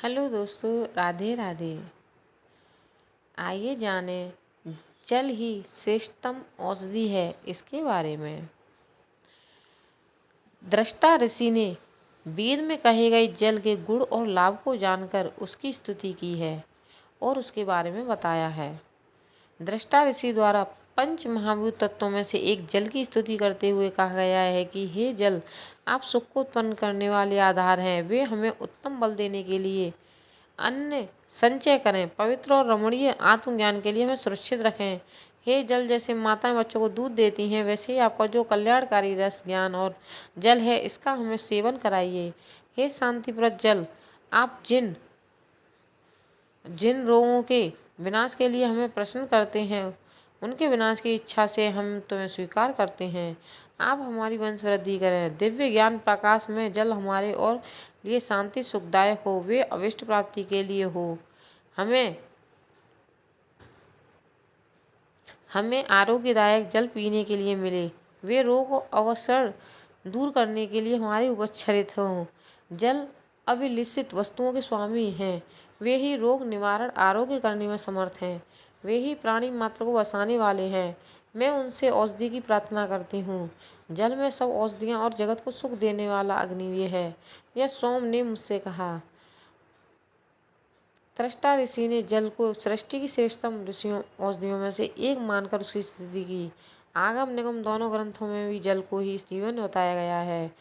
Hello दोस्तों, राधे राधे। आइए जाने जल ही श्रेष्ठतम औषधि है इसके बारे में। दृष्टा ऋषि ने वेद में कहे गए जल के गुण और लाभ को जानकर उसकी स्तुति की है और उसके बारे में बताया है। दृष्टा ऋषि द्वारा पंच महाभूत तत्वों में से एक जल की स्तुति करते हुए कहा गया है कि हे जल, आप सुख को उत्पन्न करने वाले आधार हैं। वे हमें उत्तम बल देने के लिए अन्न संचय करें, पवित्र और रमणीय आत्मज्ञान के लिए हमें सुरक्षित रखें। हे जल, जैसे माताएं बच्चों को दूध देती हैं, वैसे ही आपका जो कल्याणकारी रस ज्ञान और जल है, इसका हमें सेवन कराइए। हे शांतिप्रद जल, आप जिन जिन रोगों के विनाश के लिए हमें प्रसन्न करते हैं, उनके विनाश की इच्छा से हम तुम्हें स्वीकार करते हैं। आप हमारी वंश वृद्धि करें। दिव्य ज्ञान प्रकाश में जल हमारे और लिए शांति सुखदायक हो, वे अविष्ट प्राप्ति के लिए हो। हमें आरोग्यदायक जल पीने के लिए मिले। वे रोग और अवसर दूर करने के लिए हमारे उपच्छरित हों। जल अविलिसित वस्तुओं के स्वामी हैं। वे ही रोग निवारण आरोग्य करने में समर्थ हैं। वे ही प्राणी मात्र को बसाने वाले हैं। मैं उनसे औषधि की प्रार्थना करती हूँ। जल में सब औषधियाँ और जगत को सुख देने वाला अग्निवीय है, यह सोम ने मुझसे कहा। दृष्टा ऋषि ने जल को सृष्टि की श्रेष्ठतम ऋषियों औषधियों में से एक मानकर उसकी स्तुति की। आगम निगम दोनों ग्रंथों में भी जल को ही जीवन बताया गया है।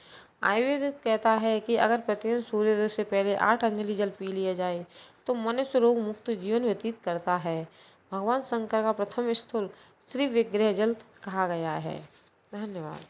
आयुर्वेद कहता है कि अगर प्रतिदिन सूर्योदय से पहले 8 अंजलि जल पी लिया जाए तो मनुष्य रोग मुक्त जीवन व्यतीत करता है। भगवान शंकर का प्रथम स्थूल श्री विग्रह जल कहा गया है। धन्यवाद।